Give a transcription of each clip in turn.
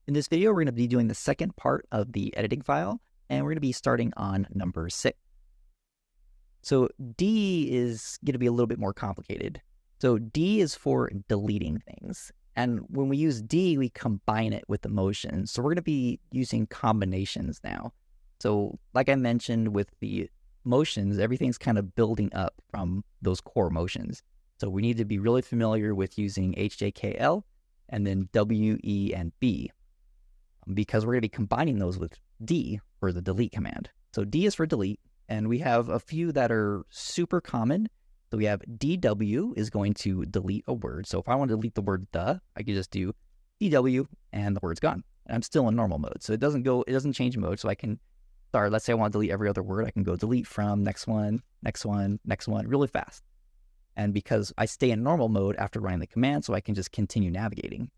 In this video, we're going to be doing the second part of the editing file, and we're going to be starting on number 6. So D is going to be a little bit more complicated. So D is for deleting things. And when we use D, we combine it with the motion. So we're going to be using combinations now. So like I mentioned with the motions, everything's kind of building up from those core motions. So we need to be really familiar with using HJKL and then W, E, and B, because we're going to be combining those with D for the delete command. So D is for delete, and we have a few that are super common. So we have DW is going to delete a word. So if I want to delete the word the, I can just do DW and the word's gone. And I'm still in normal mode. So it doesn't change mode. So I can start, let's say I want to delete every other word. I can go delete from, next one, next one, next one, really fast. And because I stay in normal mode after running the command, so I can just continue navigating.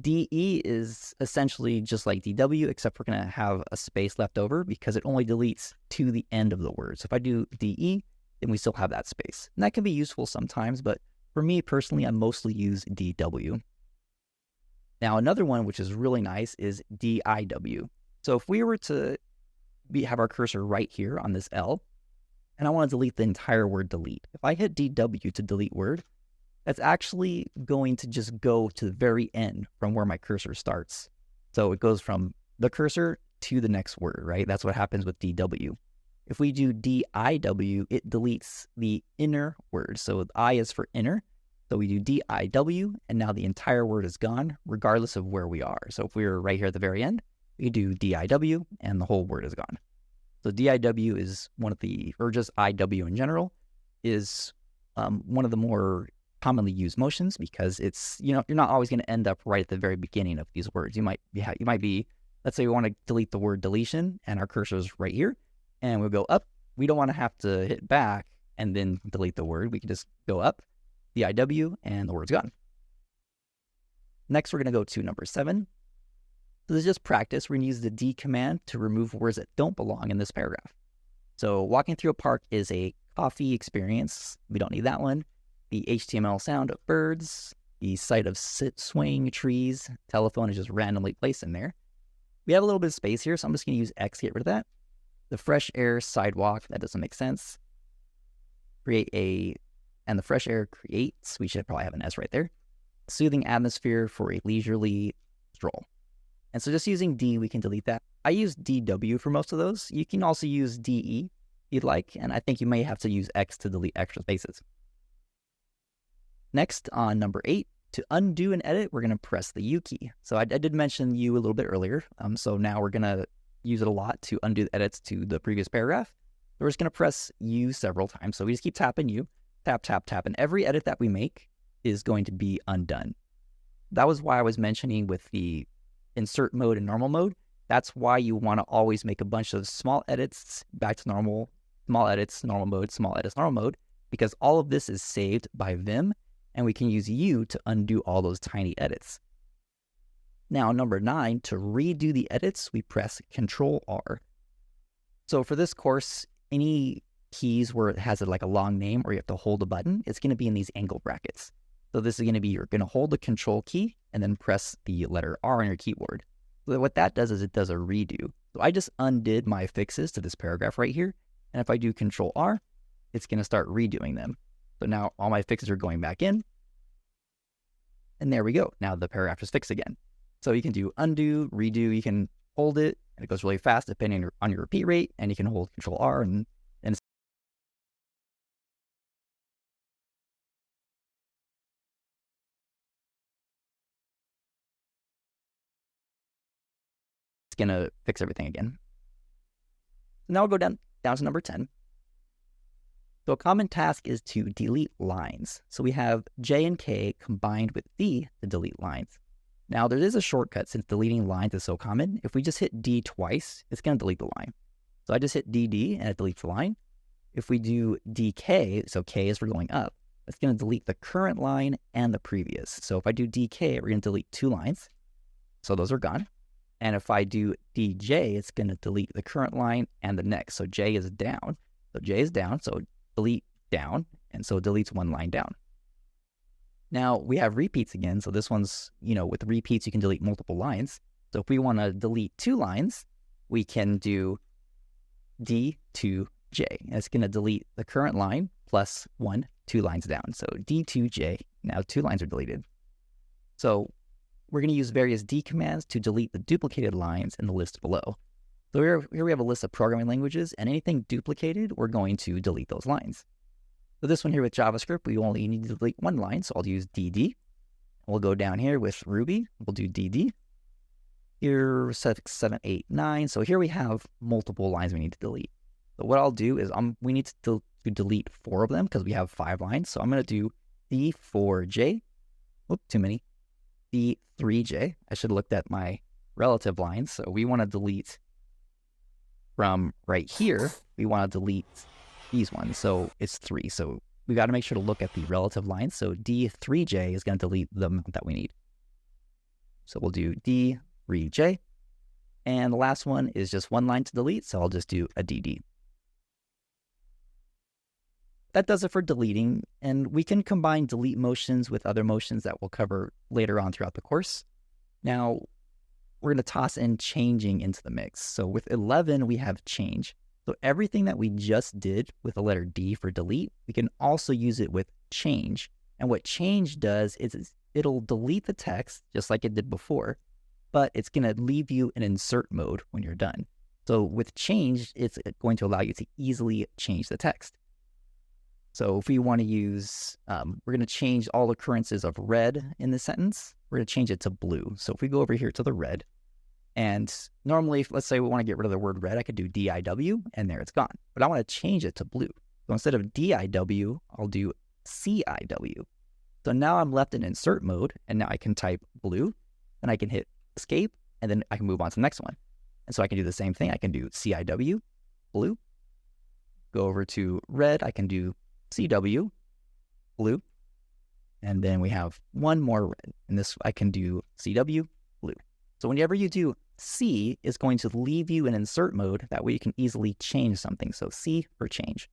DE is essentially just like DW, except we're going to have a space left over because it only deletes to the end of the word. So if I do DE, then we still have that space. And that can be useful sometimes, but for me personally, I mostly use DW. Now, another one which is really nice is DIW. So if we were to have our cursor right here on this L, and I want to delete the entire word delete. If I hit DW to delete word, that's actually going to just go to the very end from where my cursor starts. So it goes from the cursor to the next word, right? That's what happens with DW. If we do DIW, it deletes the inner word. So I is for inner. So we do DIW, and now the entire word is gone, regardless of where we are. So if we were right here at the very end, we do DIW, and the whole word is gone. So DIW is one of the, or just IW in general, is one of the more commonly used motions because it's, you're not always going to end up right at the very beginning of these words. You might be, let's say we want to delete the word deletion and our cursor is right here and we'll go up. We don't want to have to hit back and then delete the word. We can just go up, DIW, and the word's gone. Next, we're going to go to number 7. So this is just practice. We're going to use the D command to remove words that don't belong in this paragraph. So walking through a park is a coffee experience. We don't need that one. The HTML sound of birds, the sight of swaying trees, telephone is just randomly placed in there. We have a little bit of space here, so I'm just going to use X to get rid of that. The fresh air sidewalk, that doesn't make sense. And the fresh air creates, we should probably have an S right there. Soothing atmosphere for a leisurely stroll. And so just using D, we can delete that. I use DW for most of those. You can also use DE if you'd like, and I think you may have to use X to delete extra spaces. Next, on number 8, to undo an edit, we're going to press the U key. So I did mention U a little bit earlier, so now we're going to use it a lot to undo the edits to the previous paragraph. We're just going to press U several times. So we just keep tapping U, tap, tap, tap, and every edit that we make is going to be undone. That was why I was mentioning with the insert mode and normal mode. That's why you want to always make a bunch of small edits back to normal, small edits, normal mode, small edits, normal mode, because all of this is saved by Vim, and we can use U to undo all those tiny edits. Now, number 9, to redo the edits, we press Control R. So for this course, any keys where it has like a long name or you have to hold a button, it's going to be in these angle brackets. So this is going to be, you're going to hold the Control key and then press the letter R on your keyboard. So what that does is it does a redo. So I just undid my fixes to this paragraph right here. And if I do Control R, it's going to start redoing them. So now all my fixes are going back in. And there we go. Now the paragraph is fixed again. So you can do undo, redo, you can hold it, and it goes really fast depending on your repeat rate, and you can hold Control R and it's going to fix everything again. Now we'll go down to number 10. So a common task is to delete lines. So we have J and K combined with D to delete lines. Now there is a shortcut since deleting lines is so common. If we just hit D twice, it's going to delete the line. So I just hit DD and it deletes the line. If we do DK, so K is for going up, it's going to delete the current line and the previous. So if I do DK, we're going to delete 2 lines. So those are gone. And if I do DJ, it's going to delete the current line and the next. So J is down. So J is down, so delete down, and so it deletes 1 line down. Now we have repeats again. So this one's, with repeats, you can delete multiple lines. So if we want to delete 2 lines, we can do D2J. And it's going to delete the current line plus 2 lines down. So D2J, now 2 lines are deleted. So we're going to use various D commands to delete the duplicated lines in the list below. So here we have a list of programming languages, and anything duplicated, we're going to delete those lines. So this one here with JavaScript, we only need to delete 1 line, so I'll use DD. We'll go down here with Ruby, we'll do DD. Here, 6, 7, 8, 9. So here we have multiple lines we need to delete. So what I'll do is we need to delete 4 of them because we have 5 lines. So I'm going to do D4J. Oop, too many. D3J. I should have looked at my relative lines. So we want to delete from right here, we want to delete these ones. So it's 3. So we got to make sure to look at the relative lines. So D3J is going to delete the amount that we need. So we'll do D3J. And the last one is just 1 line to delete. So I'll just do a DD. That does it for deleting. And we can combine delete motions with other motions that we'll cover later on throughout the course. Now, we're going to toss in changing into the mix. So with 11, we have change. So everything that we just did with the letter D for delete, we can also use it with change. And what change does is it'll delete the text just like it did before, but it's going to leave you in insert mode when you're done. So with change, it's going to allow you to easily change the text. So if we want to use, we're going to change all occurrences of red in the sentence. We're going to change it to blue. So if we go over here to the red, and normally, let's say we want to get rid of the word red, I could do DIW, and there it's gone. But I want to change it to blue. So instead of DIW, I'll do CIW. So now I'm left in insert mode, and now I can type blue, and I can hit escape, and then I can move on to the next one. And so I can do the same thing. I can do CIW, blue. Go over to red, I can do CW, blue. And then we have one more red. And this I can do CW, blue. So whenever you do C, is going to leave you in insert mode. That way you can easily change something. So C for change.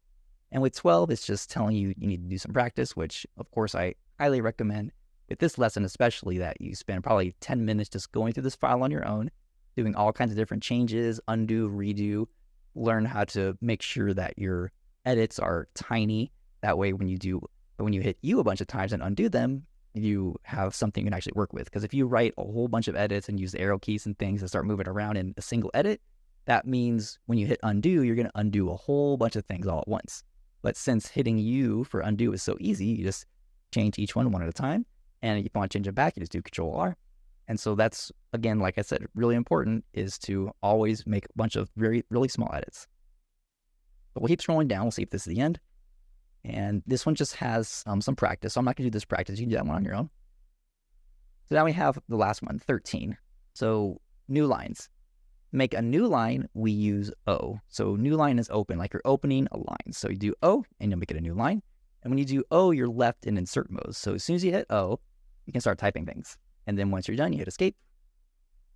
And with 12, it's just telling you you need to do some practice, which of course I highly recommend with this lesson, especially that you spend probably 10 minutes just going through this file on your own, doing all kinds of different changes, undo, redo, learn how to make sure that your edits are tiny. That way when you hit U a bunch of times and undo them, you have something you can actually work with. Because if you write a whole bunch of edits and use the arrow keys and things and start moving around in a single edit, that means when you hit undo, you're going to undo a whole bunch of things all at once. But since hitting U for undo is so easy, you just change each one at a time. And if you want to change it back, you just do Control R. And so that's, again, like I said, really important is to always make a bunch of really small edits. But we'll keep scrolling down. We'll see if this is the end. And this one just has some practice. So I'm not going to do this practice. You can do that one on your own. So now we have the last one, 13. So new lines. Make a new line, we use O. So new line is open, like you're opening a line. So you do O, and you'll make it a new line. And when you do O, you're left in insert mode. So as soon as you hit O, you can start typing things. And then once you're done, you hit escape.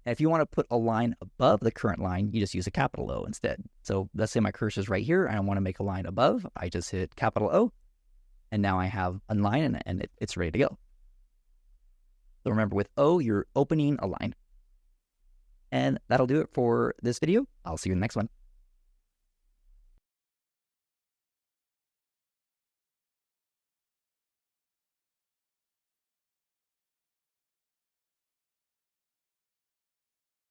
And if you want to put a line above the current line, you just use a capital O instead. So let's say my cursor is right here, and I want to make a line above. I just hit capital O, and now I have a line, and it's ready to go. So remember, with O, you're opening a line. And that'll do it for this video. I'll see you in the next one.